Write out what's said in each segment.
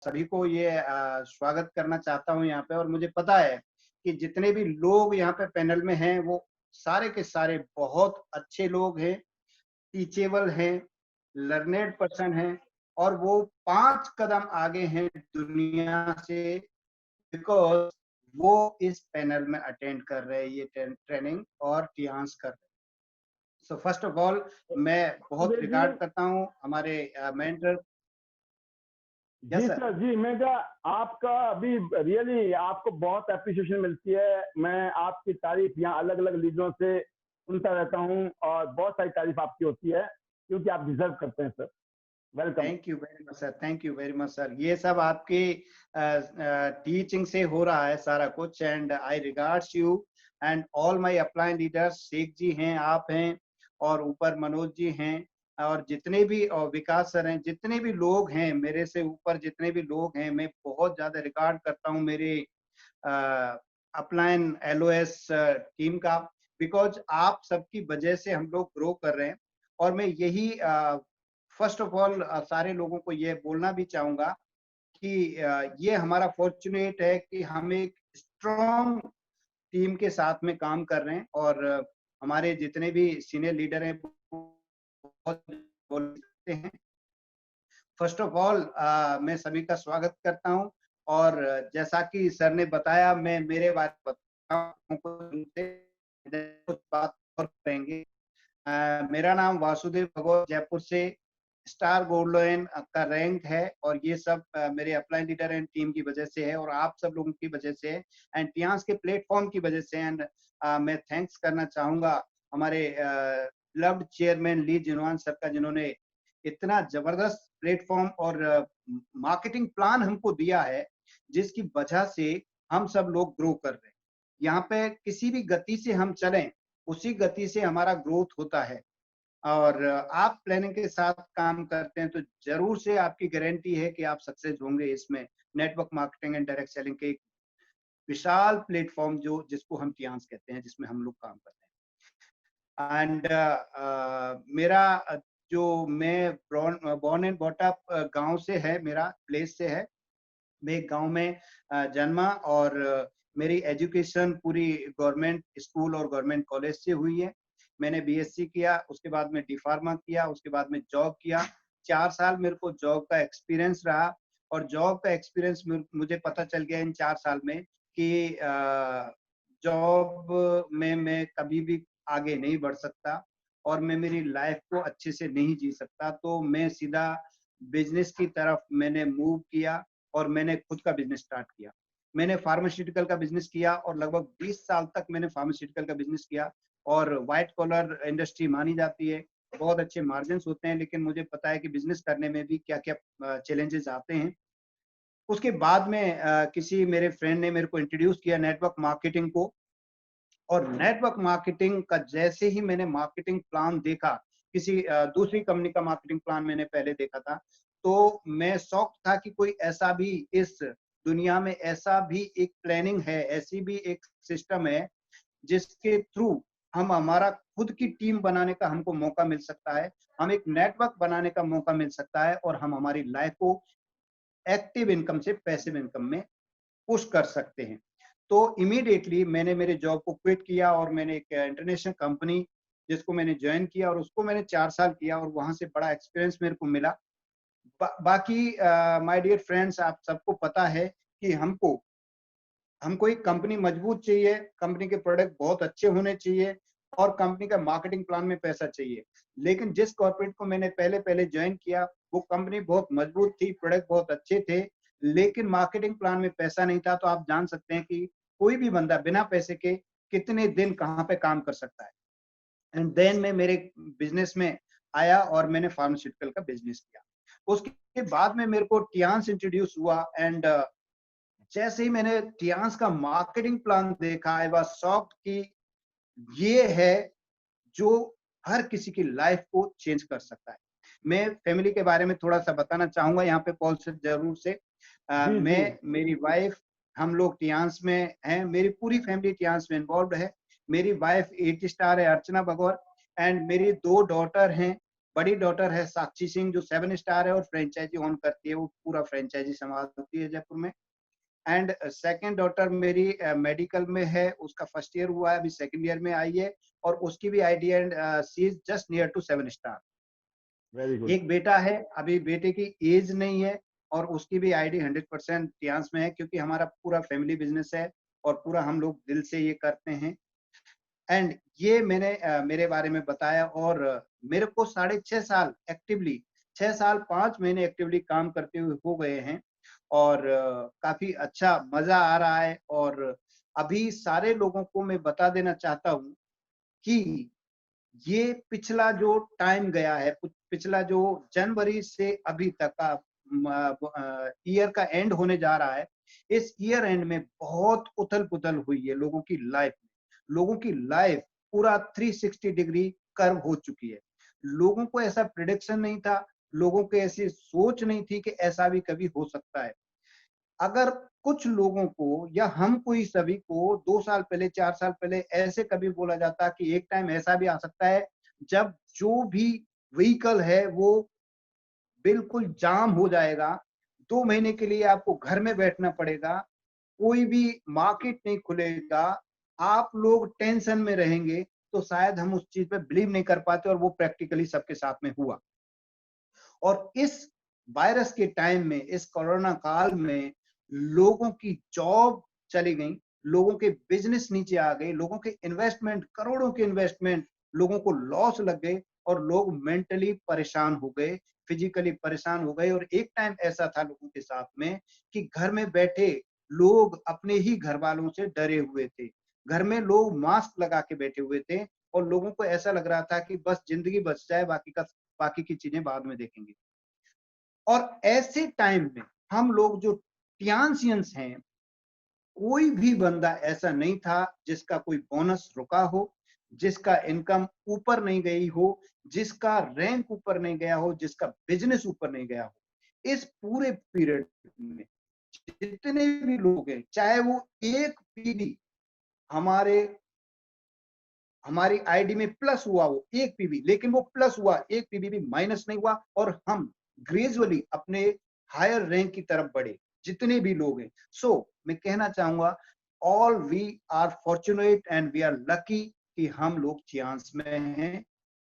सभी को ये स्वागत करना चाहता हूँ यहाँ पे। और मुझे पता है कि जितने भी लोग यहाँ पे पैनल में हैं वो सारे के सारे बहुत अच्छे लोग हैं, टीचेबल हैं, लर्नेड पर्सन हैं और वो 5 कदम आगे हैं दुनिया से, बिकॉज़ वो इस पैनल में अटेंड कर रहे हैं ये ट्रेनिंग और टियांस कर रहे हैं। सो फर्स्ट ऑफ ऑल मैं बहुत वासुदेव जी। रिगार्ड करता हूँ हमारे मेंटर। यस जी सर। सर, जी मैं क्या, आपका अभी रियली आपको बहुत एप्रिसिएशन मिलती है। मैं आपकी तारीफ यहाँ अलग अलग लीडरों से सुनता रहता हूँ और बहुत सारी तारीफ आपकी होती है क्योंकि आप डिजर्व करते हैं sir. Welcome. Thank you very much sir, thank you very much sir. ये सब आपकी टीचिंग से हो रहा है सारा कुछ। And I regards you and all my upline leaders. Sheikh ji हैं, आप हैं और ऊपर मनोज जी हैं और जितने भी और विकास सर हैं, जितने भी लोग हैं मेरे से ऊपर, जितने भी लोग हैं, मैं बहुत ज्यादा रिगार्ड करता हूँ मेरे अपलाइन एलओएस टीम का, बिकॉज आप सबकी वजह से हम लोग ग्रो कर रहे हैं। और मैं यही फर्स्ट ऑफ ऑल सारे लोगों को ये बोलना भी चाहूंगा कि ये हमारा फॉर्चुनेट है कि हम एक स्ट्रॉन्ग टीम के साथ में काम कर रहे हैं। और हमारे जितने भी सीनियर लीडर हैं बहुत बोलते हैं। फर्स्ट ऑफ ऑल मैं सभी का स्वागत करता हूं। और जैसा कि सर ने बताया, मैं मेरे बारे में बताऊं कुछ बात और करेंगे। मेरा नाम वासुदेव भगवत, जयपुर से स्टार गोल्ड लोन का रैंक है और ये सब मेरे अपलाइन लीडर एंड टीम की वजह से है और आप सब लोगों की वजह से है एंड टियांस के प्लेटफॉर्म की वजह से। एंड मैं थैंक्स करना चाहूंगा हमारे लव्ड चेयरमैन ली जिनवान सर का, जिन्होंने इतना जबरदस्त प्लेटफॉर्म और मार्केटिंग प्लान हमको दिया है, जिसकी वजह से हम सब लोग ग्रो कर रहे हैं। यहाँ पे किसी भी गति से हम चलें, उसी गति से हमारा ग्रोथ होता है। और आप प्लानिंग के साथ काम करते हैं तो जरूर से आपकी गारंटी है कि आप सक्सेस होंगे इसमें। Network marketing and direct selling के एक विशाल प्लेटफॉर्म जो जिसको हम टियांस कहते हैं, जिसमें हम लोग काम करते हैं। एंड मेरा जो मैं बॉर्न एंड बॉट अप गांव से है, मेरा प्लेस से है। मैं एक गांव में जन्मा और मेरी एजुकेशन पूरी गवर्नमेंट स्कूल और गवर्नमेंट कॉलेज से हुई है। मैंने बीएससी किया, उसके बाद में डी फार्मा किया, उसके बाद में जॉब किया। 4 साल मेरे को जॉब का एक्सपीरियंस रहा और जॉब का एक्सपीरियंस मुझे पता चल गया इन 4 साल में कि जॉब में मैं कभी भी आगे नहीं बढ़ सकता और मैं मेरी लाइफ को अच्छे से नहीं जी सकता। तो मैं सीधा बिजनेस की तरफ मैंने मूव किया और मैंने खुद का बिजनेस स्टार्ट किया। मैंने फार्मास्यूटिकल का बिजनेस किया और लगभग 20 साल तक मैंने फार्मास्यूटिकल का बिजनेस किया। और व्हाइट कॉलर इंडस्ट्री मानी जाती है, बहुत अच्छे मार्जिन होते हैं, लेकिन मुझे पता है कि बिजनेस करने में भी क्या क्या चैलेंजेस आते हैं। उसके बाद में किसी मेरे फ्रेंड ने मेरे को इंट्रोड्यूस किया नेटवर्क मार्केटिंग को। और नेटवर्क मार्केटिंग का जैसे ही मैंने मार्केटिंग प्लान देखा, किसी दूसरी कंपनी का मार्केटिंग प्लान मैंने पहले देखा था, तो मैं शॉक्ड था कि कोई ऐसा भी इस दुनिया में ऐसा भी एक प्लानिंग है, ऐसी भी एक सिस्टम है जिसके थ्रू हम हमारा खुद की टीम बनाने का हमको मौका मिल सकता है, हम एक नेटवर्क बनाने का मौका मिल सकता है और हम हमारी लाइफ को एक्टिव इनकम से पैसिव इनकम में पुश कर सकते हैं। तो इमीडिएटली मैंने मेरे जॉब को क्विट किया और मैंने एक इंटरनेशनल कंपनी जिसको मैंने ज्वाइन किया और उसको मैंने 4 साल किया और वहां से बड़ा एक्सपीरियंस मेरे को मिला। बाकी माय डियर फ्रेंड्स, आप सबको पता है कि हमको हमको एक कंपनी मजबूत चाहिए, कंपनी के प्रोडक्ट बहुत अच्छे होने चाहिए और कंपनी का मार्केटिंग प्लान में पैसा चाहिए। लेकिन जिस कॉर्पोरेट को मैंने पहले पहले ज्वाइन किया, वो कंपनी बहुत मजबूत थी, प्रोडक्ट बहुत अच्छे थे, लेकिन मार्केटिंग प्लान में पैसा नहीं था। तो आप जान सकते हैं कि कोई भी बंदा बिना पैसे के कितने दिन कहाँ पे काम कर सकता है। एंड देन मैं मेरे बिजनेस में आया और मैंने फार्मास्यूटिकल का बिजनेस किया। उसके बाद में मेरे को टियांस इंट्रोड्यूस हुआ एंड जैसे ही मैंने टियांस का मार्केटिंग प्लान देखा, आई वाज शॉक्ड कि ये है जो हर किसी की लाइफ को चेंज कर सकता है। मैं फैमिली के बारे में थोड़ा-सा बताना चाहूँगा यहाँ पे कॉल से ज़रूर से। जी जी। मैं, मेरी वाइफ, हम लोग टियांस में हैं, मेरी पूरी फैमिली टियांस में इन्वॉल्व्ड है। मेरी वाइफ 8 स्टार है अर्चना भगौर एंड मेरी 2 डॉटर हैं बड़ी डॉटर है साक्षी सिंह जो 7 स्टार है और फ्रेंचाइजी ओन करती है, वो पूरा फ्रेंचाइजी संभालती है जयपुर में। एंड सेकंड डॉटर मेरी मेडिकल में है, उसका फर्स्ट ईयर हुआ है, अभी सेकंड ईयर में आई है और उसकी भी ID and she is just near to 7 star. Very good. एक बेटा है, अभी बेटे की एज नहीं है और उसकी भी आईडी 100% टियांस में है, क्योंकि हमारा पूरा फैमिली बिजनेस है और पूरा हम लोग दिल से ये करते हैं। एंड ये मैंने मेरे बारे में बताया और मेरे को 6.5 साल एक्टिवली, 6 साल 5 महीने एक्टिवली काम करते हुए हो गए हैं और काफी अच्छा मजा आ रहा है। और अभी सारे लोगों को मैं बता देना चाहता हूँ कि ये पिछला जो टाइम गया है, पिछला जो जनवरी से अभी तक का ईयर का एंड होने जा रहा है, इस ईयर एंड में बहुत उथल-पुथल हुई है लोगों की लाइफ में। लोगों की लाइफ पूरा 360 डिग्री कर्व हो चुकी है। लोगों को ऐसा प्रिडिक्शन नहीं था, लोगों को ऐसी सोच नहीं थी कि ऐसा भी कभी हो सकता है। अगर कुछ लोगों को या हम कोई सभी को 2 साल पहले, 4 साल पहले ऐसे कभी बोला जाता कि एक टाइम ऐसा भी आ सकता है जब जो भी व्हीकल है वो बिल्कुल जाम हो जाएगा, 2 महीने के लिए आपको घर में बैठना पड़ेगा, कोई भी मार्केट नहीं खुलेगा, आप लोग टेंशन में रहेंगे, तो शायद हम उस चीज़ पे बिलीव नहीं कर पाते और वो प्रैक्टिकली सबके साथ में हुआ। और इस वायरस के टाइम में, इस कोरोना काल में लोगों की जॉब चली गई, लोगों के बिजनेस नीचे आ गए, लोगों के इन्वेस्टमेंट, करोड़ों के इन्वेस्टमेंट, लोगों को लॉस लग गए और लोग मेंटली परेशान हो गए, फिजिकली परेशान हो गए। और एक टाइम ऐसा था लोगों के साथ में कि घर में बैठे लोग अपने ही घर वालों से डरे हुए थे। घर में लोग मास्क लगा के बैठे हुए थे और लोगों को ऐसा लग रहा था कि बस जिंदगी बच जाए, बाकी की चीजें बाद में देखेंगे। और ऐसे टाइम में हम लोग जो टियानसियंस हैं, कोई भी बंदा ऐसा नहीं था जिसका कोई बोनस रुका हो, जिसका इनकम ऊपर नहीं गई हो, जिसका रैंक ऊपर नहीं गया हो, जिसका बिजनेस ऊपर नहीं गया हो। इस पूरे पीरियड में जितने भी लोग हैं, चाहे वो एक पीवी हमारे हमारी आईडी में प्लस हुआ हो, एक पीवी, लेकिन वो प्लस हुआ, एक पीवी भी माइनस नहीं हुआ और हम ग्रेजुअली अपने हायर रैंक की तरफ बढ़े, जितने भी लोग हैं। सो मैं कहना चाहूंगा, all we are fortunate and we are lucky कि हम लोग चांस में हैं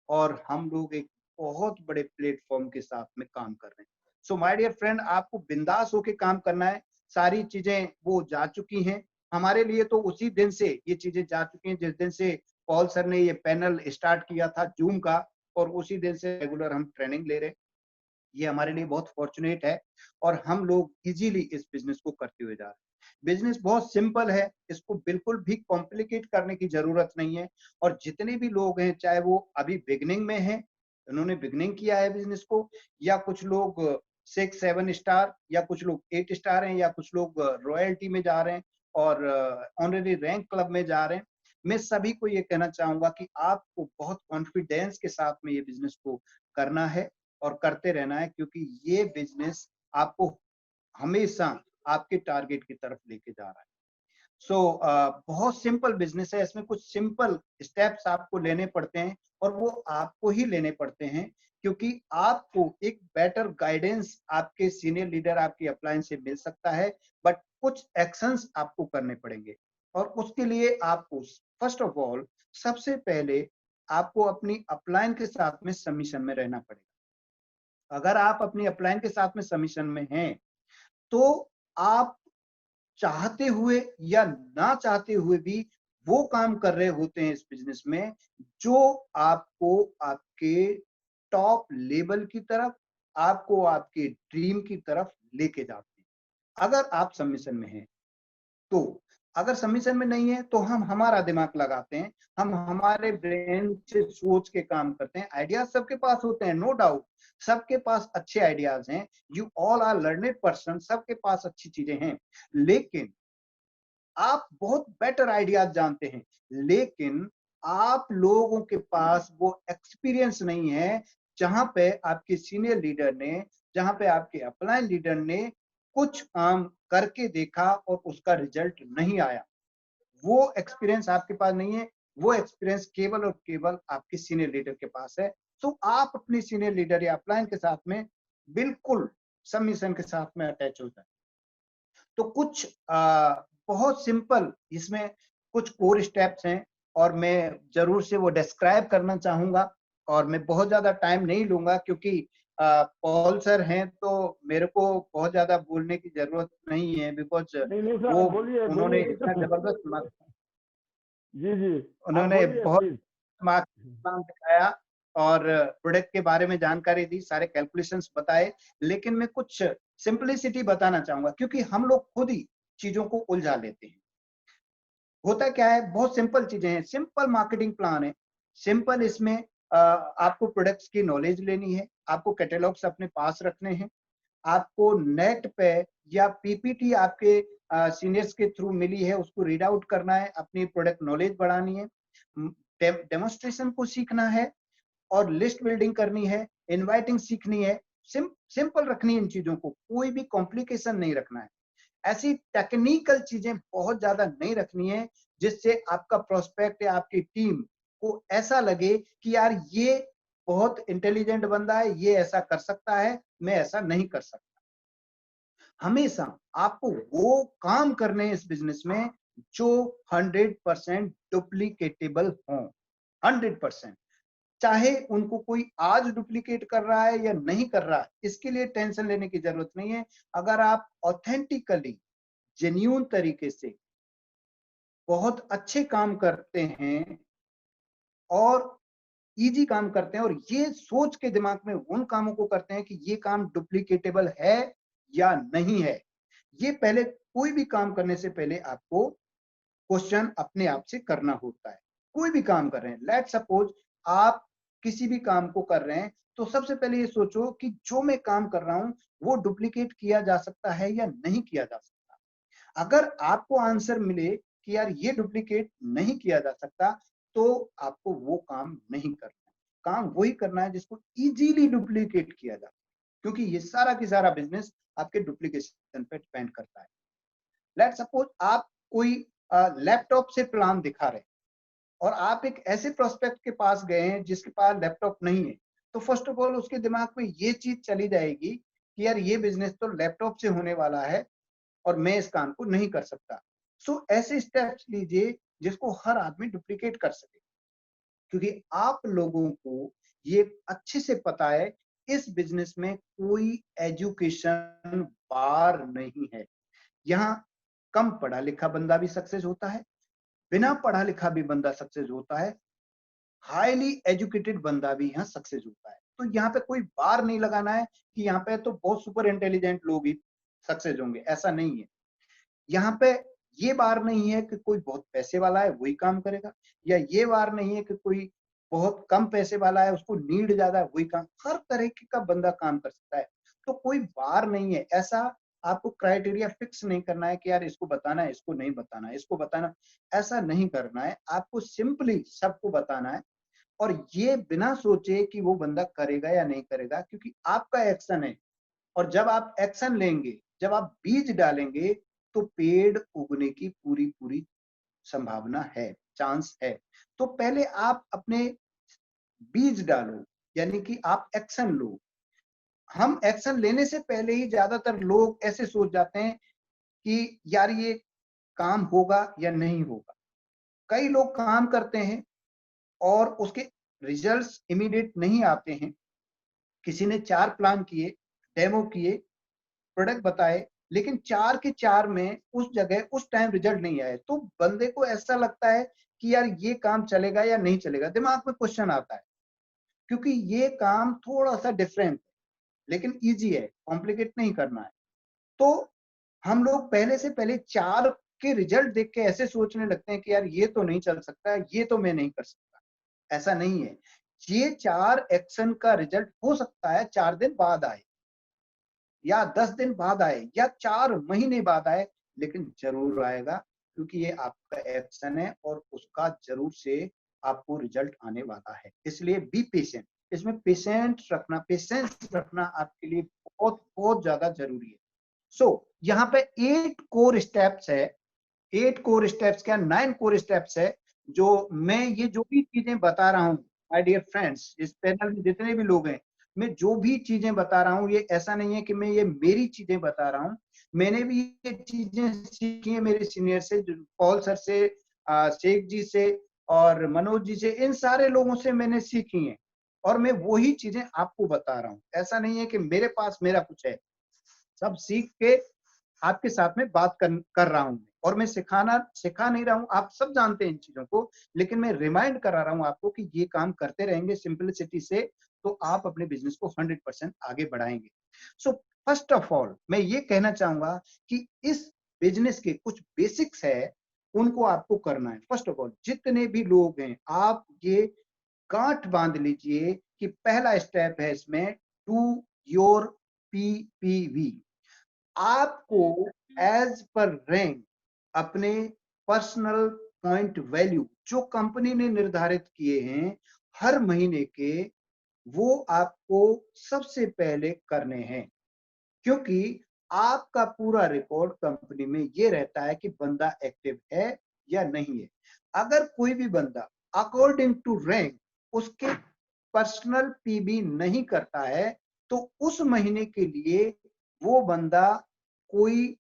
और हम लोग एक बहुत बड़े प्लेटफॉर्म के साथ में काम कर रहे हैं। सो माय डियर फ्रेंड, आपको बिंदास होके काम करना है। सारी चीजें वो जा चुकी हैं, हमारे लिए तो उसी दिन से ये चीजें जा चुकी हैं जिस दिन से पॉल सर ने ये पैनल स्टार्ट किया था जूम का, और उसी दिन से रेगुलर हम ट्रेनिंग ले रहे हैं। ये हमारे लिए बहुत फॉर्चुनेट है और हम लोग इजीली इस बिजनेस को करते हुए जा रहे हैं। बिजनेस बहुत सिंपल है, इसको बिल्कुल भी कॉम्प्लिकेट करने की जरूरत नहीं है। और जितने भी लोग हैं, चाहे वो अभी बिगनिंग में हैं, उन्होंने बिगनिंग किया है बिजनेस को, या कुछ लोग 6-7 स्टार, या कुछ लोग 8 स्टार हैं, या कुछ लोग रॉयल्टी में जा रहे हैं और ऑनरेरी रैंक क्लब में जा रहे हैं, मैं सभी को ये कहना चाहूंगा कि आपको बहुत कॉन्फिडेंस के साथ में ये बिजनेस को करना है और करते रहना है, क्योंकि ये बिजनेस आपको हमेशा आपके टारगेट की तरफ लेके जा रहा है। सो बहुत सिंपल बिजनेस है, इसमें कुछ सिंपल स्टेप्स आपको लेने पड़ते हैं और वो आपको ही लेने पड़ते हैं, क्योंकि आपको एक बेटर गाइडेंस आपके सीनियर लीडर, आपकी अपलाइन से मिल सकता है, बट कुछ एक्शंस आपको करने पड़ेंगे। और उसके लिए आपको फर्स्ट ऑफ ऑल, सबसे पहले आपको अपनी अपलाइन के साथ में सबमिशन में रहना पड़ेगा। अगर आप अपनी अपलाइन के साथ में सबमिशन में हैं, तो आप चाहते हुए या ना चाहते हुए भी वो काम कर रहे होते हैं इस बिजनेस में जो आपको आपके टॉप लेवल की तरफ, आपको आपके ड्रीम की तरफ लेके जाते हैं। अगर आप सबमिशन में हैं तो, अगर सबमिशन में नहीं है तो हम हमारा दिमाग लगाते हैं, हम हमारे ब्रेन से सोच के काम करते हैं। आइडियाज सबके पास होते हैं, नो डाउट, सबके पास अच्छे आइडियाज हैं, you all are learned person, सबके पास अच्छी चीजें हैं, लेकिन आप बहुत बेटर आइडियाज जानते हैं, लेकिन आप लोगों के पास वो एक्सपीरियंस नहीं है जहां पे आपके सीनियर लीडर ने, जहां पे आपके अपलाइन लीडर ने कुछ काम करके देखा और उसका रिजल्ट नहीं आया। वो एक्सपीरियंस आपके पास नहीं है, वो एक्सपीरियंस केवल और केवल आपके सीनियर लीडर के पास है। तो आप अपने सीनियर लीडर या अपलाइन के साथ में बिल्कुल सबमिशन के साथ में अटैच हो जाए। तो कुछ बहुत सिंपल इसमें कुछ कोर स्टेप्स हैं और मैं जरूर से वो डिस्क्राइब करना चाहूंगा, और मैं बहुत ज्यादा टाइम नहीं लूंगा क्योंकि पॉल सर हैं तो मेरे को बहुत ज्यादा बोलने की जरूरत नहीं है, बिकॉज नहीं नहीं सर, वो आप बोलिए उन्होंने बोलिए। इतना जबरदस्त जी जी, आप उन्होंने बोलिए बहुत प्लीज। प्लान दिखाया और प्रोडक्ट के बारे में जानकारी दी, सारे कैलकुलेशंस बताए, लेकिन मैं कुछ सिंपलिसिटी बताना चाहूंगा क्योंकि हम लोग खुद ही चीजों को उलझा लेते हैं। होता क्या है, बहुत सिंपल चीजें हैं, सिंपल मार्केटिंग प्लान है, सिंपल इसमें आपको प्रोडक्ट्स की नॉलेज लेनी है, आपको कैटलॉग्स अपने पास रखने हैं, आपको नेट पे या पीपीटी आपके सीनियर्स के थ्रू मिली है उसको रीड आउट करना है, अपनी प्रोडक्ट नॉलेज बढ़ानी है, डेमोन्स्ट्रेशन को सीखना है और लिस्ट बिल्डिंग करनी है, इनवाइटिंग सीखनी है। सिंपल रखनी है इन चीजों को, कोई भी कॉम्प्लिकेशन नहीं रखना है। ऐसी टेक्निकल चीजें बहुत ज्यादा नहीं रखनी है जिससे आपका प्रोस्पेक्ट या आपकी टीम को ऐसा लगे कि यार ये बहुत इंटेलिजेंट बंदा है, ये ऐसा कर सकता है, मैं ऐसा नहीं कर सकता। हमेशा आपको वो काम करने इस बिजनेस में जो 100% डुप्लीकेटेबल हो, 100%। चाहे उनको कोई आज डुप्लीकेट कर रहा है या नहीं कर रहा है, इसके लिए टेंशन लेने की जरूरत नहीं है। अगर आप ऑथेंटिकली जेन्यून तरीके से बहुत अच्छे काम करते हैं और इजी काम करते हैं और ये सोच के दिमाग में उन कामों को करते हैं कि ये काम डुप्लीकेटेबल है या नहीं है, ये पहले कोई भी काम करने से पहले आपको क्वेश्चन अपने आप से करना होता है। कोई भी काम कर रहे हैं, लेट सपोज आप किसी भी काम को कर रहे हैं, तो सबसे पहले ये सोचो कि जो मैं काम कर रहा हूं वो डुप्लीकेट किया जा सकता है या नहीं किया जा सकता। अगर आपको आंसर मिले कि यार ये डुप्लीकेट नहीं किया जा सकता, तो आपको वो काम नहीं करना, काम वही करना है जिसको इजीली डुप्लीकेट किया जा, क्योंकि ये सारा की सारा बिजनेस आपके डुप्लीकेशन पे डिपेंड करता है। लेट सपोज आप कोई लैपटॉप से प्लान दिखा रहे हैं और आप एक ऐसे प्रोस्पेक्ट के पास गए हैं जिसके पास लैपटॉप नहीं है, तो फर्स्ट ऑफ ऑल उसके दिमाग में ये चीज चली जाएगी कि यार ये बिजनेस तो लैपटॉप से होने वाला है और मैं इस काम को नहीं कर सकता। सो ऐसे स्टेप्स लीजिए जिसको हर आदमी डुप्लीकेट कर सके, क्योंकि आप लोगों को ये अच्छे से पता है इस बिजनेस में कोई एजुकेशन बार नहीं है। यहाँ कम पढ़ा लिखा बंदा भी सक्सेस होता है, बिना पढ़ा लिखा भी बंदा सक्सेस होता है, हाईली एजुकेटेड बंदा भी यहाँ सक्सेस होता है। तो यहाँ पे कोई बार नहीं लगाना है कि यहाँ पे तो बहुत सुपर इंटेलिजेंट लोग ही सक्सेस होंगे, ऐसा नहीं है। यहाँ पे ये बार नहीं है कि कोई बहुत पैसे वाला है वही काम करेगा, या ये बार नहीं है कि कोई बहुत कम पैसे वाला है उसको नीड ज्यादा है वही काम, हर तरह का बंदा काम कर सकता है। तो कोई बार नहीं है, ऐसा आपको क्राइटेरिया फिक्स नहीं करना है कि यार इसको बताना है, इसको नहीं बताना है, इसको बताना, ऐसा नहीं करना है। आपको सिंपली सबको बताना है और ये बिना सोचे कि वो बंदा करेगा या नहीं करेगा, क्योंकि आपका एक्शन है। और जब आप एक्शन लेंगे, जब आप बीज डालेंगे, तो पेड़ उगने की पूरी पूरी संभावना है, चांस है। तो पहले आप अपने बीज डालो, यानी कि आप एक्शन लो। हम एक्शन लेने से पहले ही ज्यादातर लोग ऐसे सोच जाते हैं कि यार ये काम होगा या नहीं होगा। कई लोग काम करते हैं और उसके रिजल्ट्स इमीडिएट नहीं आते हैं। किसी ने 4 प्लान किए, डेमो किए, प्रोडक्ट बताए, लेकिन 4 के 4 में उस जगह उस टाइम रिजल्ट नहीं आए, तो बंदे को ऐसा लगता है कि यार ये काम चलेगा या नहीं चलेगा, दिमाग में क्वेश्चन आता है, क्योंकि ये काम थोड़ा सा डिफरेंट है लेकिन इजी है, कॉम्प्लिकेट नहीं करना है। तो हम लोग पहले से पहले 4 के रिजल्ट देख के ऐसे सोचने लगते हैं कि यार ये तो नहीं चल सकता, ये तो मैं नहीं कर सकता। ऐसा नहीं है, ये 4 एक्शन का रिजल्ट हो सकता है 4 दिन बाद आए या 10 दिन बाद आए या 4 महीने बाद आए, लेकिन जरूर आएगा, क्योंकि ये आपका एक्शन है और उसका जरूर से आपको रिजल्ट आने वाला है। इसलिए बी पेशेंट, इसमें पेशेंस रखना आपके लिए बहुत बहुत ज्यादा जरूरी है। सो यहाँ पे 8 कोर स्टेप्स है, 8 कोर स्टेप्स क्या 9 कोर स्टेप्स है, जो मैं ये जो भी चीजें बता रहा हूँ माय डियर फ्रेंड्स, इस पैनल में जितने भी लोग हैं, मैं जो भी चीजें बता रहा हूँ, ये ऐसा नहीं है कि मैं ये मेरी चीजें बता रहा हूँ। मैंने भी ये चीजें सीखी है मेरे सीनियर से, पॉल सर से, शेख जी से और मनोज जी से, इन सारे लोगों से मैंने सीखी है और मैं वही चीजें आपको बता रहा हूँ। ऐसा नहीं है कि मेरे पास मेरा कुछ है, सब सीख के आपके साथ में बात कर रहा हूँ और मैं सिखा नहीं रहा हूँ, आप सब जानते हैं इन चीजों को, लेकिन मैं रिमाइंड करा रहा हूँ आपको कि ये काम करते रहेंगे सिंपलिसिटी से, तो आप अपने बिजनेस को 100% आगे बढ़ाएंगे। सो फर्स्ट ऑफ ऑल मैं ये कहना चाहूंगा कि इस बिजनेस के कुछ बेसिक्स है, उनको आपको करना है। फर्स्ट ऑफ ऑल जितने भी लोग हैं, आप ये गांठ बांध लीजिए कि पहला स्टेप है इसमें, टू योर पीपीवी। आपको एज पर रैंक अपने पर्सनल पॉइंट वैल्यू जो कंपनी ने निर्धारित किए हैं हर महीने के, वो आपको सबसे पहले करने हैं, क्योंकि आपका पूरा रिकॉर्ड कंपनी में ये रहता है कि बंदा एक्टिव है या नहीं है। अगर कोई भी बंदा अकॉर्डिंग टू रैंक उसके पर्सनल पीबी नहीं करता है, तो उस महीने के लिए वो बंदा कोई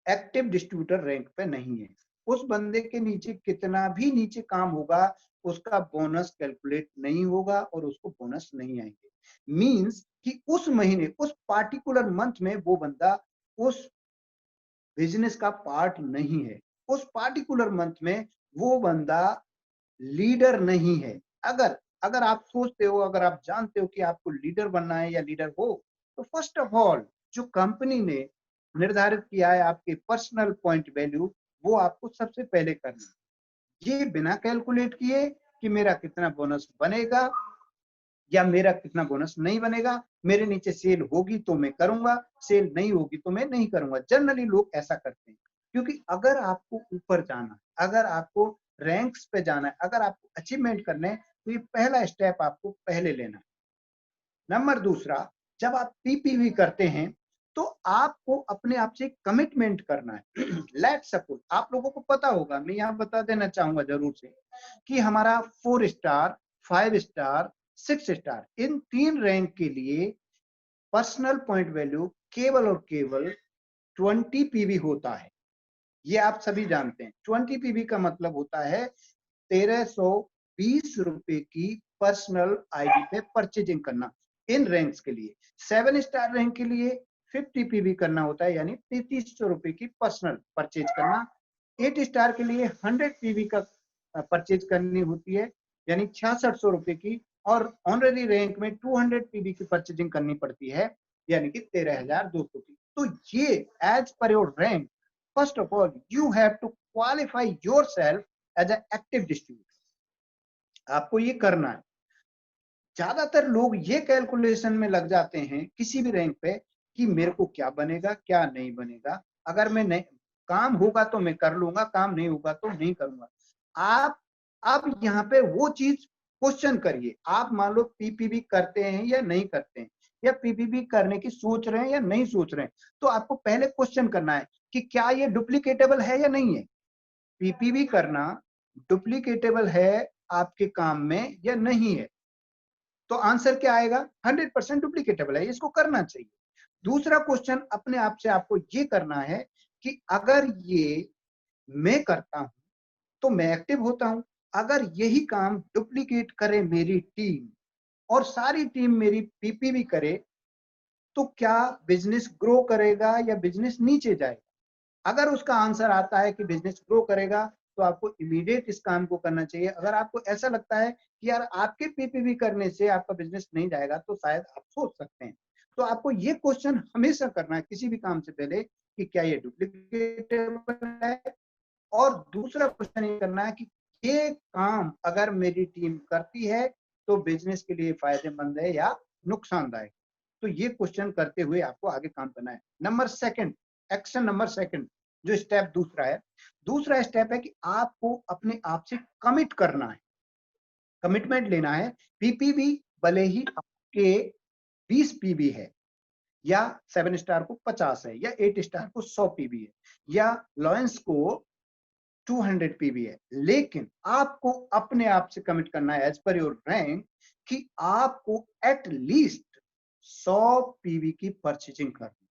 एक्टिव डिस्ट्रीब्यूटर रैंक पे नहीं है। उस बंदे के नीचे कितना भी नीचे काम होगा, उसका बोनस कैलकुलेट नहीं होगा और उसको बोनस नहीं आएंगे। मींस कि उस महीने, उस पार्टिकुलर मंथ में वो बंदा उस बिजनेस का पार्ट नहीं है, उस पार्टिकुलर मंथ में वो बंदा लीडर नहीं है। अगर अगर आप सोचते हो, अगर आप जानते हो कि आपको लीडर बनना है या लीडर हो, तो फर्स्ट ऑफ ऑल जो कंपनी ने निर्धारित किया है आपके पर्सनल पॉइंट वैल्यू, वो आपको सबसे पहले करना है। ये बिना कैलकुलेट किए कि मेरा कितना बोनस बनेगा या मेरा कितना बोनस नहीं बनेगा, मेरे नीचे सेल होगी तो मैं करूंगा, सेल नहीं होगी तो मैं नहीं करूंगा। जनरली लोग ऐसा करते हैं, क्योंकि अगर आपको ऊपर जाना है, अगर आपको रैंक्स पे जाना है, अगर आपको अचीवमेंट करने है, तो ये पहला स्टेप आपको पहले लेना है। नंबर दूसरा, जब आप पीपीवी करते हैं तो आपको अपने आप से कमिटमेंट करना है। लेट सपोज आप लोगों को पता होगा, मैं यहाँ बता देना चाहूंगा जरूर से, कि हमारा 4 स्टार, 5 स्टार, 6 स्टार, इन 3 रैंक के लिए पर्सनल पॉइंट वैल्यू केवल और केवल 20 पीवी होता है। ये आप सभी जानते हैं। 20 पीवी का मतलब होता है 1320 रुपए की पर्सनल आईडी पे परचेजिंग करना इन रैंक्स के लिए। 7 स्टार रैंक के लिए 50 पीवी करना होता है, यानी 3300 रुपए की पर्सनल परचेज करना। 8 स्टार के लिए 100 पीवी का परचेज करनी होती है, यानी 6600 रुपए की, और ऑनररी रैंक में 200 पीवी की परचेजिंग करनी पड़ती है, यानी कि 13200 की। तो ये as per your rank, first of all you have to qualify yourself as an active distributor। आपको ये करना है। ज्यादातर लोग ये कैलकुलेशन में लग जाते हैं किसी भी रैंक पे कि मेरे को क्या बनेगा क्या नहीं बनेगा, अगर मैं नहीं, काम होगा तो मैं कर लूंगा, काम नहीं होगा तो नहीं करूंगा। आप अब यहाँ पे वो चीज क्वेश्चन करिए। आप मान लो पीपीबी करते हैं या नहीं करते हैं, या पीपीबी करने की सोच रहे हैं या नहीं सोच रहे हैं, तो आपको पहले क्वेश्चन करना है कि क्या ये डुप्लीकेटेबल है या नहीं है। पीपीबी करना डुप्लीकेटेबल है आपके काम में या नहीं है, तो आंसर क्या आएगा, 100% डुप्लीकेटेबल है, इसको करना चाहिए। दूसरा क्वेश्चन अपने आप से आपको ये करना है कि अगर ये मैं करता हूं तो मैं एक्टिव होता हूं, अगर यही काम डुप्लीकेट करे मेरी टीम और सारी टीम मेरी पीपीवी करे, तो क्या बिजनेस ग्रो करेगा या बिजनेस नीचे जाएगा। अगर उसका आंसर आता है कि बिजनेस ग्रो करेगा, तो आपको इमीडिएट इस काम को करना चाहिए। अगर आपको ऐसा लगता है कि यार आपके पीपीवी करने से आपका बिजनेस नहीं जाएगा, तो शायद आप सोच सकते हैं। तो आपको ये क्वेश्चन हमेशा करना है किसी भी काम से पहले कि क्या ये डुप्लीकेटेबल है, और दूसरा क्वेश्चन ये करना है कि ये काम अगर मेरी टीम करती है तो बिजनेस के लिए फायदेमंद है या नुकसानदायक। तो ये क्वेश्चन करते हुए आपको आगे काम करना है। Number second, action number second, जो स्टेप दूसरा है, दूसरा स्टेप है कि आपको अपने आप से कमिट करना है, कमिटमेंट लेना है। पीपीवी भले ही आपके 20 पीबी है, या 7 स्टार को 50 है, या 8 स्टार को 100 पीबी है, या लॉयंस को 200 पीवी है, लेकिन आपको अपने आप से कमिट करना है एज पर योर रैंक कि आपको एट लीस्ट 100 पीवी की परचेजिंग करनी,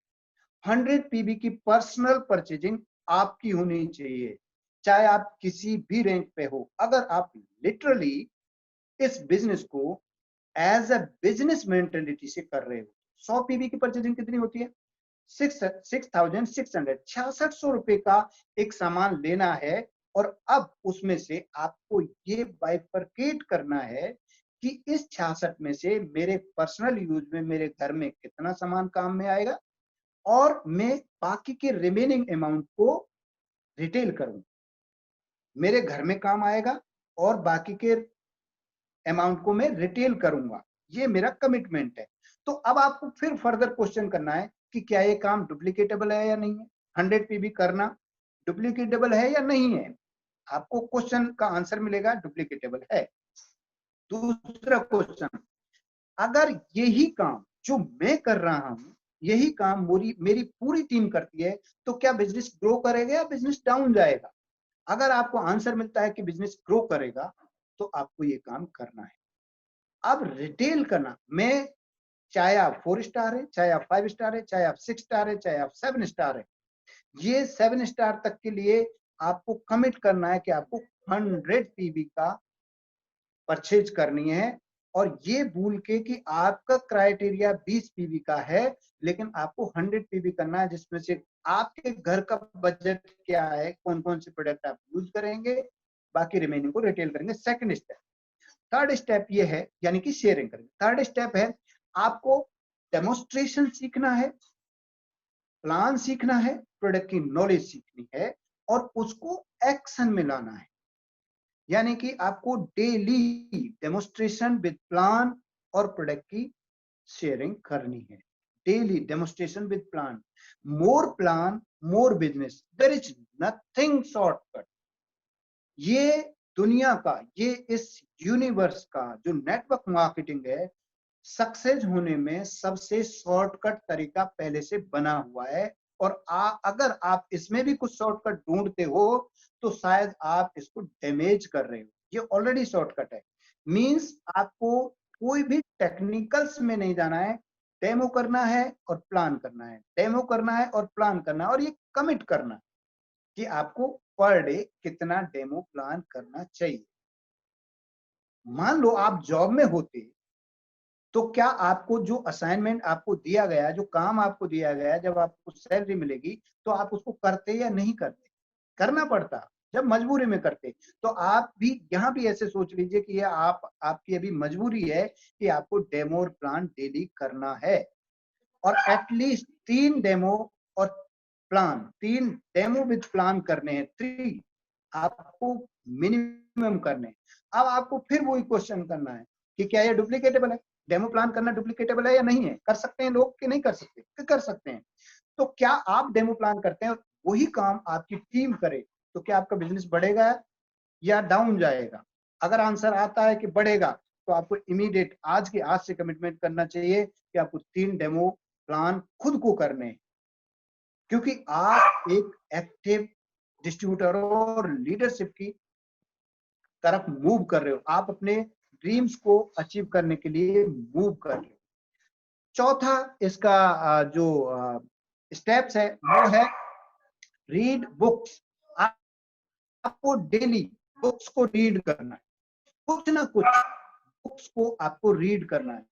100 पीवी की पर्सनल परचेजिंग आपकी होनी चाहिए, चाहे आप किसी भी रैंक पे हो। अगर आप लिटरली इस बिजनेस को एज अ बिजनेस मेंटेलिटी से कर रहे हो, 100 पीवी की परचेजिंग कितनी होती है? 6,600 6600 का एक सामान लेना है, और अब उसमें से आपको ये बाइफरकेट करना है कि इस 66 में से मेरे पर्सनल यूज में मेरे घर में कितना सामान काम में आएगा, और मैं बाकी के रिमेनिंग अमाउंट को रिटेल करूं, मेरे घर में काम आएगा और बाकी के अमाउंट को मैं रिटेल करूंगा। ये मेरा कमिटमेंट है। तो अब आपको फिर फर्दर क्वेश्चन करना है कि क्या ये काम डुप्लीकेटेबल है या नहीं है। 100 पीवी करना डुप्लीकेटेबल है या नहीं है, आपको क्वेश्चन का आंसर मिलेगा डुप्लीकेटेबल है। दूसरा क्वेश्चन, अगर यही काम जो मैं कर रहा हूं, यही काम मेरी पूरी टीम करती है, तो क्या बिजनेस ग्रो करेगा या बिजनेस डाउन जाएगा? अगर आपको आंसर मिलता है कि बिजनेस ग्रो करेगा, तो आपको ये काम करना है। अब रिटेल करना, मैं चाहे आप 4 स्टार है, चाहे आप 5 स्टार है, चाहे आप 6 स्टार है, चाहे आप 7 स्टार है, ये 7 स्टार तक के लिए आपको कमिट करना है कि आपको 100 पीवी का परचेज करनी है। और ये भूल के कि आपका क्राइटेरिया 20 पीवी का है, लेकिन आपको 100 पीवी करना है, जिसमें से आपके घर का बजट क्या है, कौन कौन से प्रोडक्ट आप यूज करेंगे, बाकी रिमेनिंग को रिटेल करेंगे। सेकंड स्टेप, थर्ड स्टेप ये है, यानी कि शेयरिंग करेंगे। थर्ड स्टेप है, आपको डेमोस्ट्रेशन सीखना है, प्लान सीखना है, प्रोडक्ट की नॉलेज सीखनी है, और उसको एक्शन में लाना है। यानी कि आपको डेली डेमोस्ट्रेशन विद प्लान और प्रोडक्ट की शेयरिंग करनी है। Daily demonstration with plan, more plan more business, there is nothing shortcut. ये दुनिया का, ये इस यूनिवर्स का जो नेटवर्क मार्केटिंग है, सक्सेस होने में सबसे शॉर्टकट तरीका पहले से बना हुआ है। और अगर आप इसमें भी कुछ शॉर्टकट ढूंढते हो, तो शायद आप इसको डैमेज कर रहे हो। ये ऑलरेडी शॉर्टकट है, मींस आपको कोई भी टेक्निकल्स में नहीं जाना है, डेमो करना है और प्लान करना है, डेमो करना है और प्लान करना है, और ये कमिट करना है कि आपको पर डे कितना डेमो प्लान करना चाहिए। मान लो आप जॉब में होते, तो क्या आपको जो असाइनमेंट आपको दिया गया, जो काम आपको दिया गया, जब आपको सैलरी मिलेगी तो आप उसको करते या नहीं करते? करना पड़ता, जब मजबूरी में करते। तो आप भी यहाँ भी ऐसे सोच लीजिए कि ये आपकी अभी मजबूरी है कि आपको डेमो और प्लान डेली करना है, और एटलीस्ट 3 डेमो और प्लान, 3 डेमो विद प्लान करने हैं, 3 आपको मिनिमम करने हैं। अब आपको फिर वही क्वेश्चन करना है कि क्या ये डुप्लीकेटेबल है, डेमो प्लान करना डुप्लीकेटेबल है या नहीं है? कर सकते हैं लोग कि नहीं कर सकते? कर सकते हैं। तो क्या आप डेमो प्लान करते हैं और वही काम आपकी टीम करे, तो क्या आपका बिजनेस बढ़ेगा या डाउन जाएगा? अगर आंसर आता है कि बढ़ेगा, तो आपको इमीडिएट आज के आज से कमिटमेंट करना चाहिए कि आपको 3 डेमो प्लान खुद को करने हैं, क्योंकि आप एक एक्टिव डिस्ट्रीब्यूटर और लीडरशिप की तरफ मूव कर रहे हो, आप अपने ड्रीम्स को अचीव करने के लिए मूव कर रहे हो। चौथा इसका जो स्टेप्स है वो है रीड बुक्स। आपको डेली बुक्स को रीड करना है, कुछ ना कुछ बुक्स को आपको रीड करना है।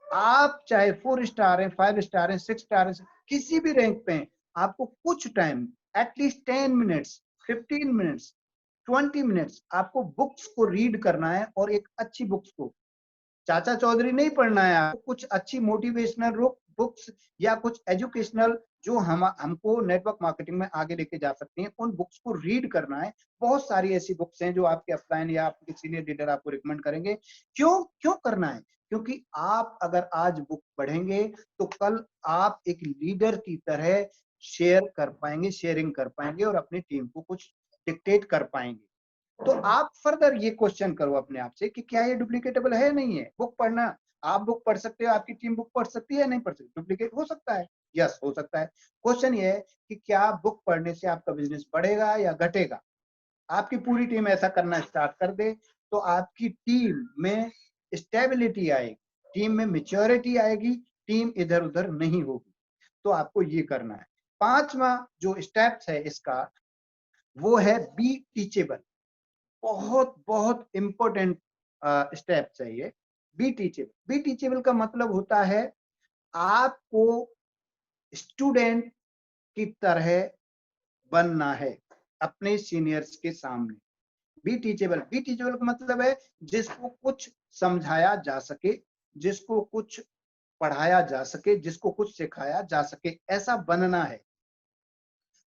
आप चाहे 4 स्टार है, 5 स्टार है, 6 स्टार है, किसी भी रैंक पे हैं, आपको कुछ time, at least 10 minutes, 15 minutes, 20 minutes आपको बुक्स को रीड करना है। और एक अच्छी बुक्स को, चाचा चौधरी नहीं पढ़ना है आपको, कुछ अच्छी मोटिवेशनल बुक्स या कुछ एजुकेशनल जो हमको नेटवर्क मार्केटिंग में आगे लेके जा सकती हैं, उन बुक्स को रीड करना है। बहुत सारी ऐसी बुक्स हैं जो आपके अपलाइन या आपके सीनियर लीडर आपको रिकमेंड करेंगे। क्यों क्यों करना है? क्योंकि आप अगर आज बुक पढ़ेंगे, तो कल आप एक लीडर की तरह शेयर कर पाएंगे, शेयरिंग कर पाएंगे, और अपनी टीम को कुछ डिक्टेट कर पाएंगे। तो आप फर्दर ये क्वेश्चन करो अपने आप से कि क्या ये डुप्लीकेटेबल है या नहीं है। बुक पढ़ना, आप बुक पढ़ सकते हो, आपकी टीम बुक पढ़ सकती है या नहीं पढ़ सकती? डुप्लीकेट हो सकता है, यस हो सकता है। क्वेश्चन ये है कि क्या बुक पढ़ने से आपका बिजनेस बढ़ेगा या घटेगा? आपकी पूरी टीम ऐसा करना स्टार्ट कर दे तो आपकी टीम में स्टेबिलिटी आएगी, टीम में मैच्योरिटी आएगी, टीम इधर उधर नहीं होगी। तो आपको ये करना है। 5वां जो स्टेप्स है इसका वो है बी टीचेबल। बहुत बहुत इंपॉर्टेंट स्टेप्स है ये। बी टीचेबल, बी टीचेबल का मतलब होता है आपको स्टूडेंट की तरह बनना है अपने सीनियर्स के सामने। बी टीचेबल, बी टीचेबल का मतलब है जिसको कुछ समझाया जा सके, जिसको कुछ पढ़ाया जा सके, जिसको कुछ सिखाया जा सके, ऐसा बनना है।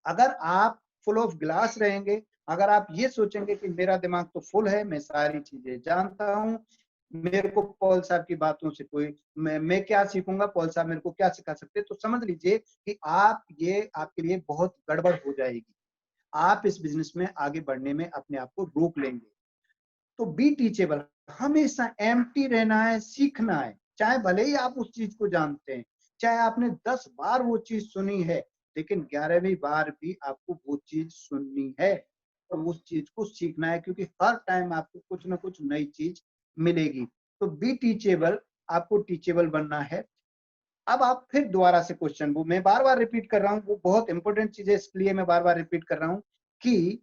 अगर आप फुल ऑफ ग्लास रहेंगे, अगर आप ये सोचेंगे कि मेरा दिमाग तो फुल है, मैं सारी चीजें जानता हूँ, मेरे को पॉल साहब की बातों से कोई मैं क्या सीखूंगा, पॉल साहब मेरे को क्या सिखा सकते हैं, तो समझ लीजिए कि ये आपके लिए बहुत गड़बड़ हो जाएगी। आप इस बिजनेस में आगे बढ़ने में अपने आप को रोक लेंगे। तो बी टीचेबल, हमेशा एम्प्टी रहना है, सीखना है, चाहे भले ही आप उस चीज को जानते हैं, चाहे आपने 10 बार वो चीज सुनी है, लेकिन 11वीं बार भी आपको वो चीज सुननी है, तो उस चीज को सीखना है, क्योंकि हर टाइम आपको कुछ ना कुछ नई चीज मिलेगी। तो बी टीचेबल, आपको टीचेबल बनना है। अब आप फिर दोबारा से क्वेश्चन, वो मैं बार बार रिपीट कर रहा हूँ, वो बहुत इंपॉर्टेंट चीज है, इसलिए मैं बार बार रिपीट कर रहा हूँ कि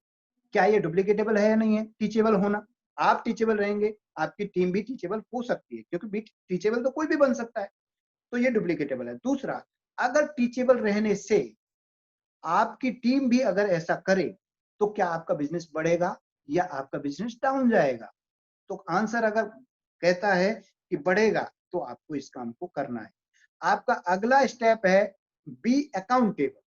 क्या ये डुप्लीकेटेबल है या नहीं है। टीचेबल होना, आप टीचेबल रहेंगे, आपकी टीम भी टीचेबल हो सकती है, क्योंकि भी टीचेबल तो कोई भी बन सकता है, तो ये डुप्लीकेटेबल है। दूसरा, अगर टीचेबल रहने से आपकी टीम भी अगर ऐसा करे तो क्या आपका बिजनेस बढ़ेगा या आपका बिजनेस डाउन जाएगा। तो आंसर अगर कहता है कि बढ़ेगा तो आपको इस काम को करना है। आपका अगला स्टेप है बी अकाउंटेबल।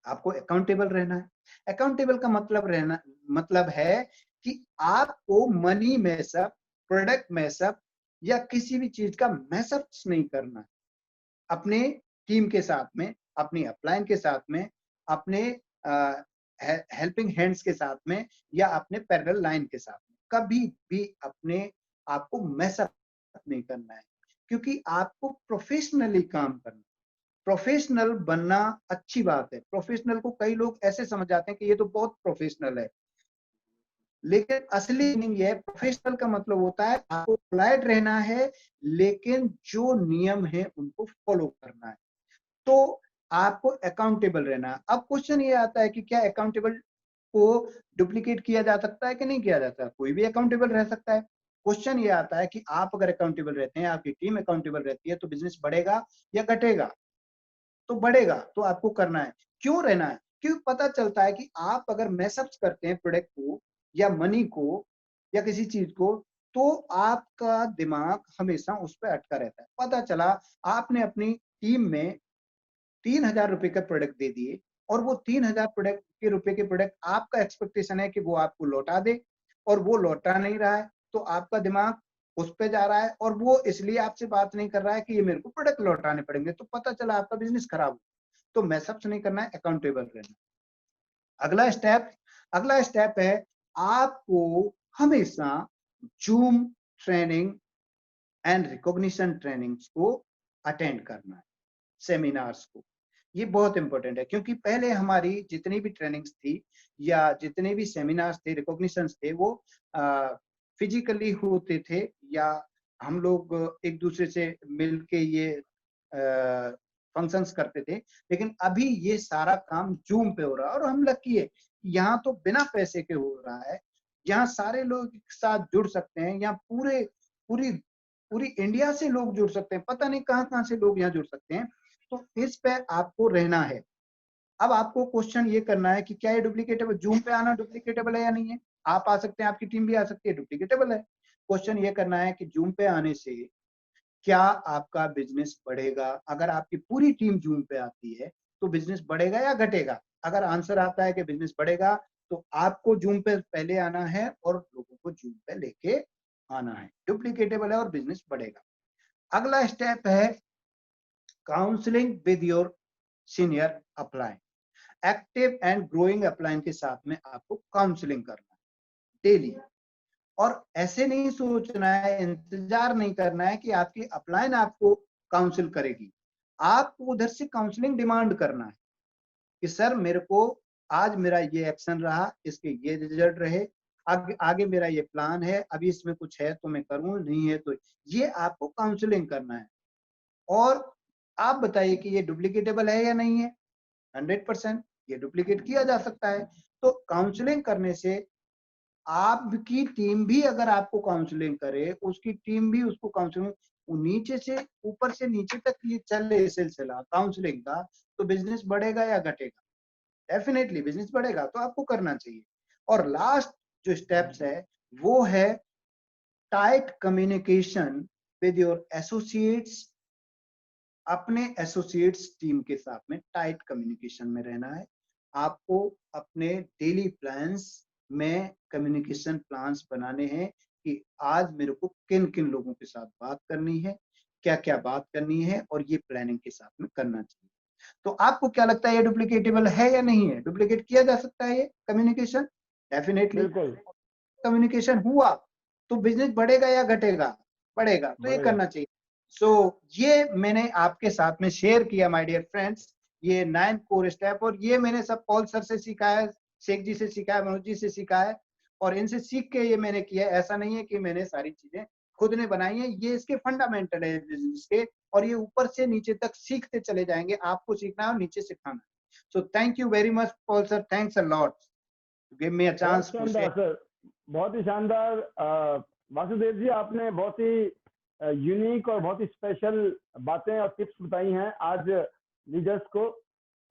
आपको अकाउंटेबल रहना है। अकाउंटेबल का मतलब है कि आपको मनी मैसअप, प्रोडक्ट मैसअप या किसी भी चीज का मैसअप नहीं करना है अपने टीम के साथ में, अपनी अपलाइन के साथ में, अपने हेल्पिंग हैंड्स के साथ में, या अपने पैरेलल लाइन के साथ में। कभी भी अपने आपको मैसअप नहीं करना है, क्योंकि आपको प्रोफेशनली काम करना है। प्रोफेशनल बनना अच्छी बात है। प्रोफेशनल को कई लोग ऐसे समझ जाते हैं कि ये तो बहुत प्रोफेशनल है, लेकिन असली मीनिंग ये है, प्रोफेशनल का मतलब होता है आपको पोलाइट रहना है, लेकिन जो नियम है उनको फॉलो करना है। तो आपको अकाउंटेबल रहना है। अब क्वेश्चन ये आता है कि क्या अकाउंटेबल को डुप्लीकेट किया जा सकता है कि नहीं किया जाता, कोई भी अकाउंटेबल रह सकता है। क्वेश्चन ये आता है कि आप अगर अकाउंटेबल रहते हैं, आपकी टीम अकाउंटेबल रहती है, तो बिजनेस बढ़ेगा या घटेगा। तो बढ़ेगा, तो आपको करना है। क्यों रहना है? क्योंकि पता चलता है कि आप अगर मैसअप्स करते हैं प्रोडक्ट को या मनी को या किसी चीज को, तो आपका दिमाग हमेशा उस पर अटका रहता है। पता चला आपने अपनी टीम में 3000 रुपए का प्रोडक्ट दे दिए, और वो 3000 रुपए के प्रोडक्ट आपका एक्सपेक्टेशन है कि वो आपको लौटा दे, और वो लौटा नहीं रहा है, तो आपका दिमाग उस पे जा रहा है, और वो इसलिए आपसे बात नहीं कर रहा है कि ये मेरे को प्रोडक्ट लौटाने पड़ेंगे। तो पता चला आपका बिजनेस खराब हो। तो मैसअप्स नहीं करना है, अकाउंटेबल रहना। अगला स्टेप है आपको हमेशा zoom training and recognition trainings को अटेंड करना है, सेमिनार्स को। ये बहुत इंपॉर्टेंट है, क्योंकि पहले हमारी जितनी भी ट्रेनिंग्स थी या जितने भी सेमिनार्स थे, रिकॉग्निशंस थे, वो फिजिकली होते थे, या हम लोग एक दूसरे से मिलके ये फंक्शंस करते थे। लेकिन अभी ये सारा काम जूम पे हो रहा है, और हम लकी है, यहाँ तो बिना पैसे के हो रहा है। यहाँ सारे लोग एक साथ जुड़ सकते हैं, यहाँ पूरी पूरी इंडिया से लोग जुड़ सकते हैं, पता नहीं कहाँ कहाँ से लोग यहाँ जुड़ सकते हैं। तो इस पे आपको रहना है। अब आपको क्वेश्चन ये करना है कि क्या ये डुप्लीकेटेबल, जूम पे आना डुप्लीकेटेबल है या नहीं है। आप आ सकते हैं, आपकी टीम भी आ सकती है, डुप्लीकेटेबल है। क्वेश्चन ये करना है कि जूम पे आने से क्या आपका बिजनेस बढ़ेगा। अगर आपकी पूरी टीम जूम पे आती है तो बिजनेस बढ़ेगा या घटेगा। अगर आंसर आता है कि बिजनेस बढ़ेगा, तो आपको जूम पे पहले आना है और लोगों को जूम पे लेके आना है। डुप्लीकेटेबल है और बिजनेस बढ़ेगा। अगला स्टेप है counselling with your senior upline. Active and growing upline के साथ में आपको काउंसलिंग करना है डेली। और ऐसे नहीं सोचना है, इंतजार नहीं करना है कि आपकी अपलाइन आपको काउंसिल करेगी। आपको उधर से काउंसलिंग डिमांड करना है कि सर मेरे को आज मेरा ये एक्शन रहा, इसके ये रिजल्ट रहे, आगे मेरा ये प्लान है, अभी इसमें कुछ है तो मैं करूँ, नहीं है तो ये आपको काउंसलिंग करना है। और आप बताइए कि ये डुप्लीकेटेबल है या नहीं है? 100% ये डुप्लीकेट किया जा सकता है। तो काउंसलिंग करने से आपकी टीम भी अगर आपको काउंसलिंग करे, उसकी टीम भी उसको काउंसलिंग, नीचे से ऊपर से नीचे तक ये चले सिलसिला काउंसलिंग का, तो बिजनेस बढ़ेगा या घटेगा? डेफिनेटली बिजनेस बढ़ेगा, तो आपको करना चाहिए। और लास्ट जो स्टेप्स है वो है tight communication with your associates. अपने एसोसिएट्स टीम के साथ में टाइट कम्युनिकेशन में रहना है। आपको अपने डेली प्लान्स में कम्युनिकेशन प्लान्स बनाने हैं कि आज मेरे को किन किन लोगों के साथ बात करनी है, क्या क्या बात करनी है, और ये प्लानिंग के साथ में करना चाहिए। तो आपको क्या लगता है ये डुप्लीकेटेबल है या नहीं है? डुप्लीकेट किया जा सकता है ये कम्युनिकेशन? डेफिनेटली बिल्कुल कम्युनिकेशन हुआ तो बिजनेस बढ़ेगा या घटेगा? बढ़ेगा, तो ये बढ़ेगा। करना चाहिए। ये मैंने आपके साथ में शेयर किया माय डियर फ्रेंड्स, ये 9 कोर स्टेप, और ये मैंने सब पॉल सर से सीखा है, शेख जी से सीखा है, मनोज जी से सीखा है, और इनसे सीख के ये मैंने किया है। ऐसा नहीं है कि मैंने सारी चीजें खुद ने बनाई है, ये इसके फंडामेंटल है बिजनेस के, और ये ऊपर से नीचे तक सीखते चले जाएंगे। आपको सीखना है और नीचे सिखाना है। So thank you very much Paul sir, thanks a lot to give me a बहुत चांस टू शानदार शेयर। सर, बहुत ही शानदार। वासुदेव जी, आपने बहुत ही यूनिक और बहुत ही स्पेशल बातें और टिप्स बताई हैं आज लीडर्स को,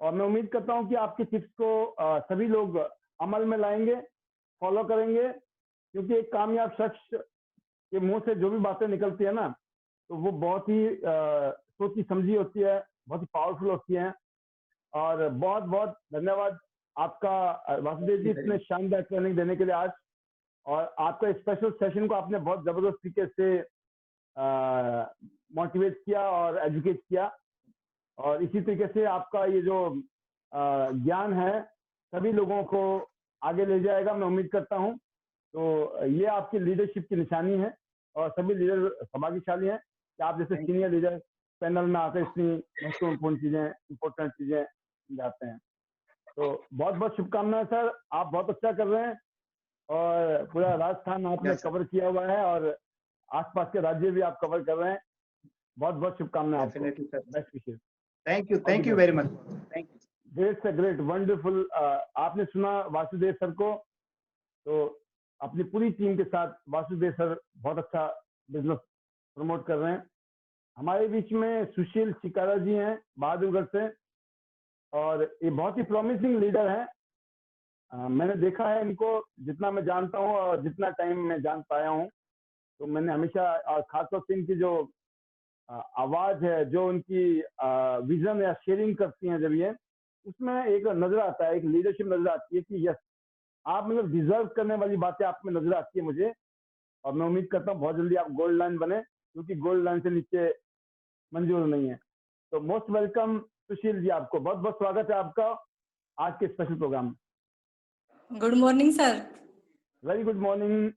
और मैं उम्मीद करता हूं कि आपकी टिप्स को सभी लोग अमल में लाएंगे, फॉलो करेंगे, क्योंकि एक कामयाब शख्स के मुंह से जो भी बातें निकलती है ना, तो वो बहुत ही सोची समझी होती है, बहुत ही पावरफुल होती है। और बहुत बहुत धन्यवाद आपका वासुदेव जी, इतने शानदार ट्रेनिंग देने के लिए आज। और आपका स्पेशल सेशन को आपने बहुत जबरदस्त तरीके से मोटिवेट किया और एजुकेट किया, और इसी तरीके से आपका ये जो ज्ञान है सभी लोगों को आगे ले जाएगा, मैं उम्मीद करता हूँ। तो ये आपकी लीडरशिप की निशानी है, और सभी लीडर सौभाग्यशाली हैं कि आप जैसे सीनियर लीडर पैनल में आकर इतनी महत्वपूर्ण चीजें, इंपॉर्टेंट चीजें समझाते हैं। तो बहुत बहुत शुभकामनाएं सर, आप बहुत अच्छा कर रहे हैं, और पूरा राजस्थान आपने कवर किया हुआ है, और आसपास के राज्य भी आप कवर कर रहे हैं। बहुत बहुत शुभकामनाएं आपको, डेफिनेटली सर, बेस्ट विशेष। Thank you very much, thank you. Great से ग्रेट, वंडरफुल। आपने सुना वासुदेव सर को, तो अपनी पूरी टीम के साथ वासुदेव सर बहुत अच्छा बिजनेस प्रमोट कर रहे हैं। हमारे बीच में सुशील चिकारा जी हैं बहादुरगढ़ से, और ये बहुत ही प्रॉमिसिंग लीडर हैं। मैंने देखा है इनको, जितना मैं जानता हूँ और जितना टाइम मैं जान पाया हूँ, तो मैंने हमेशा, और खासतौर से इनकी जो आवाज है, जो उनकी विजन या शेयरिंग करती हैं जब ये, उसमें एक नजर आता है, एक लीडरशिप नजर आती है कि यस, आप मतलब डिजर्व करने वाली बातें आप में नजर आती है मुझे। और मैं उम्मीद करता हूँ बहुत जल्दी आप गोल्ड लाइन बने, क्योंकि गोल्ड लाइन से नीचे मंजूर नहीं है। तो मोस्ट वेलकम सुशील जी, आपको बहुत बहुत स्वागत है आपका आज के special program. Good morning sir. Very good morning.